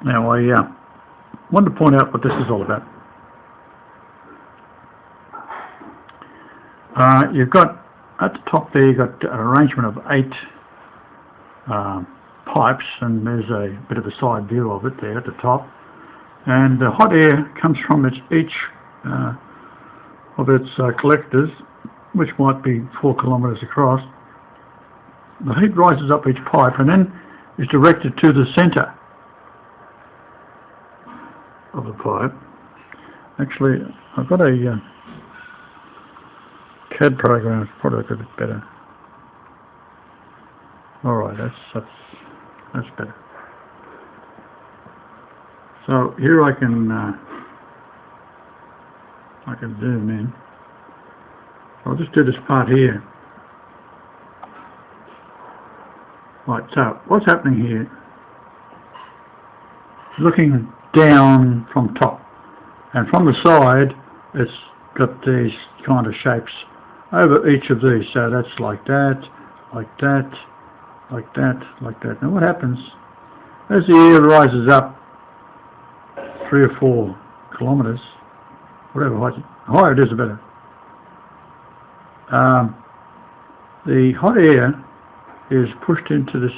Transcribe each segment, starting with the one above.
Now I wanted to point out what this is all about. You've got, at the top there, you've got an arrangement of 8 pipes, and there's a bit of a side view of it there at the top. And the hot air comes from each of its collectors, which might be 4 kilometres across. The heat rises up each pipe and then is directed to the centre of the pipe. Actually, I've got a CAD program, it's probably a bit better. Alright, that's better. So here I can zoom in. I'll just do this part here. Right, so what's happening here? Looking down from top, and from the side it's got these kind of shapes over each of these. So that's like that, like that, like that, like that. Now what happens as the air rises up 3 or 4 kilometres, whatever higher it is, the better. The hot air is pushed into this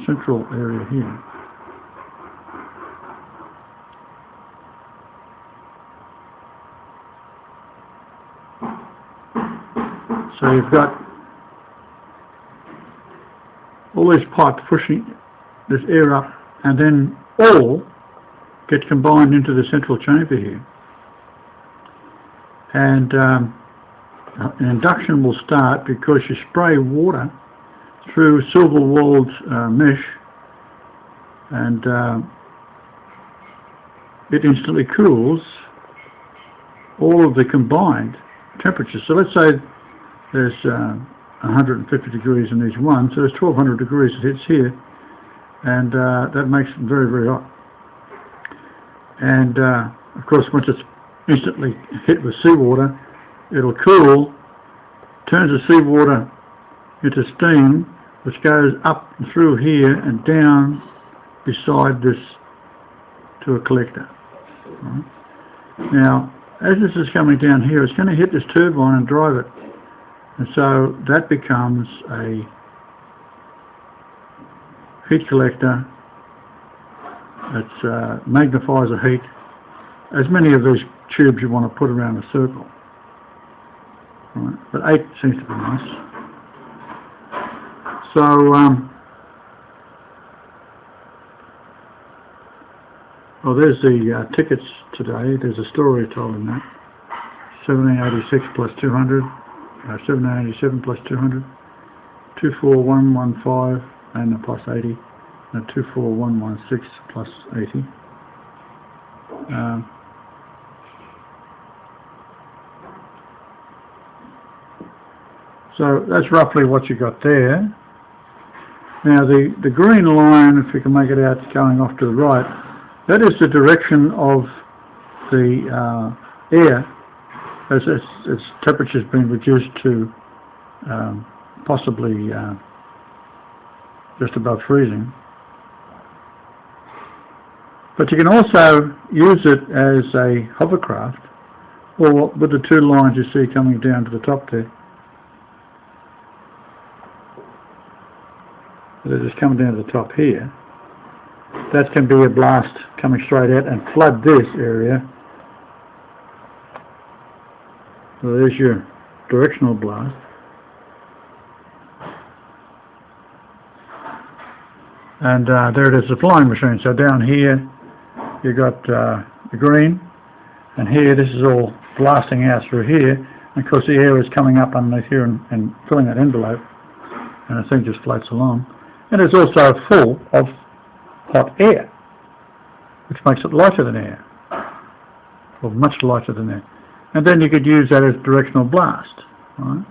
central area here. So you've got all these pipes pushing this air up, and then all get combined into the central chamber here. And an induction will start because you spray water through silver-walled mesh, and it instantly cools all of the combined temperatures. So let's say there's 150 degrees in each one, so there's 1200 degrees it hits here, and that makes it very, very hot. And of course, once it's instantly hit with seawater, it'll cool, turns the seawater into steam, which goes up through here and down beside this to a collector. Right. Now, as this is coming down here, it's going to hit this turbine and drive it. And so that becomes a heat collector that magnifies the heat. As many of these tubes you want to put around a circle. Right. But 8 seems to be nice. So, well, there's the tickets today. There's a story told in that. 1786 plus 200, 1787 plus 200, 24115, and a plus 80, and 24116 plus 80. So that's roughly what you got there. Now the green line, if we can make it out, going off to the right, that is the direction of the air as its temperature has been reduced to possibly just above freezing. But you can also use it as a hovercraft, or with the 2 lines you see coming down to the top there. They're just coming down to the top here. That can be a blast coming straight out and flood this area. So there's your directional blast. And there it is, the flying machine. So down here you got the green, and here this is all blasting out through here. And of course the air is coming up underneath here and filling that envelope, and the thing just floats along. And it's also full of hot air, which makes it lighter than air, or much lighter than air. And then you could use that as directional blast. Right?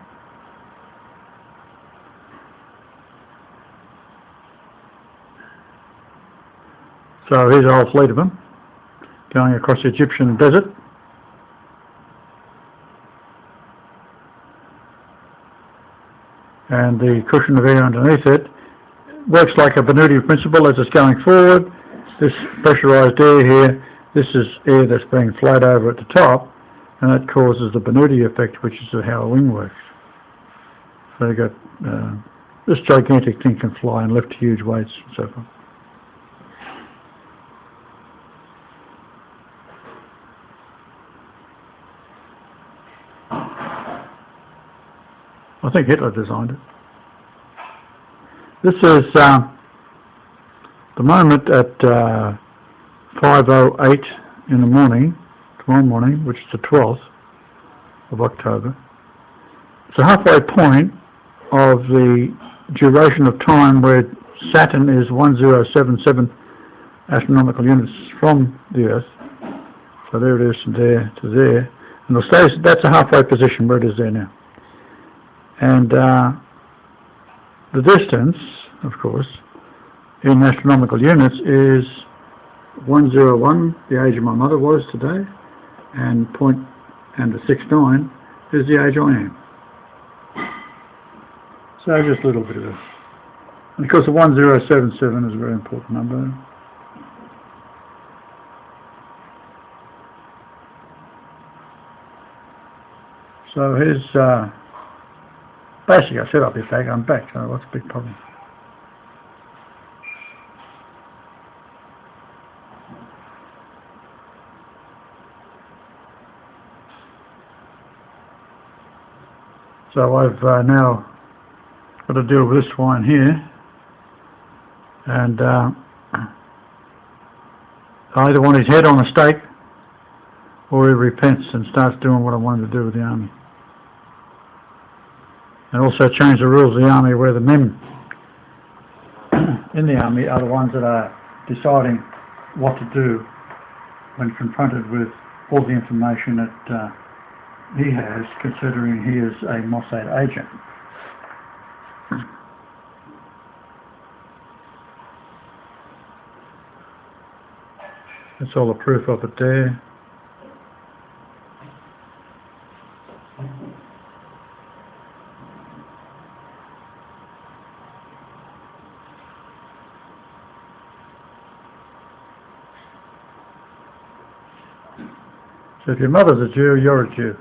So here's a whole fleet of them going across the Egyptian desert. And the cushion of air underneath it works like a Bernoulli principle as it's going forward. This pressurized air here, this is air that's being flowed over at the top, and that causes the Bernoulli effect, which is how a wing works. So you've got this gigantic thing can fly and lift huge weights and so forth. I think Hitler designed it. This is the moment at 5:08 in the morning, tomorrow morning, which is the 12th of October. It's a halfway point of the duration of time where Saturn is 1077 astronomical units from the Earth. So there it is from there to there. And that's a halfway position where it is there now. And the distance, of course, in astronomical units is 101, the age of my mother was today, and the 69 is the age I am. So just a little bit of it. And of course the 1077 is a very important number. So here's basically, I said I'll be back. I'm back. So what's the big problem? So I've now got to deal with this swine here, and I either want his head on a stake, or he repents and starts doing what I want him to do with the army. And also change the rules of the army where the men in the army are the ones that are deciding what to do when confronted with all the information that he has, considering he is a Mossad agent. That's all the proof of it there. So if your mother's a Jew, you're a Jew.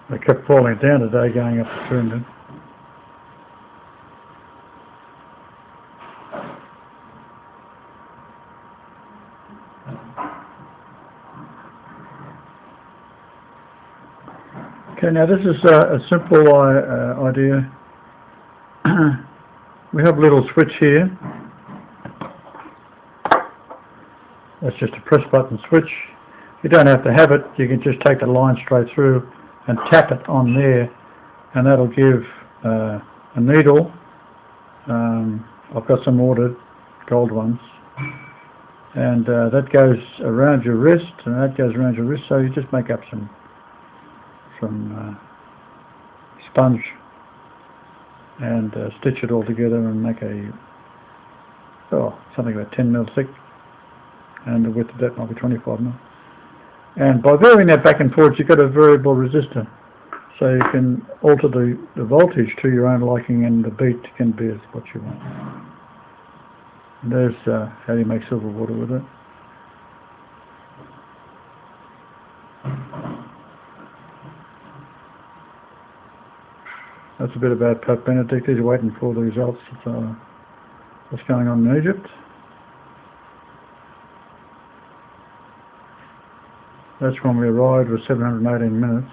They kept falling down today going up the Trundle. Okay, now this is a simple idea. We have a little switch here. That's just a press button switch. You don't have to have it. You can just take the line straight through and tap it on there, and that'll give a needle. I've got some ordered gold ones, and that goes around your wrist, and that goes around your wrist, so you just make up some sponge and stitch it all together and make something about 10 mil thick, and the width of that might be 25 mil. And by varying that back and forth, you've got a variable resistor, so you can alter the voltage to your own liking, and the beat can be what you want. And there's how you make silver water with it. That's a bit about Pope Benedict. He's waiting for the results of what's going on in Egypt. That's when we arrived with 718 minutes.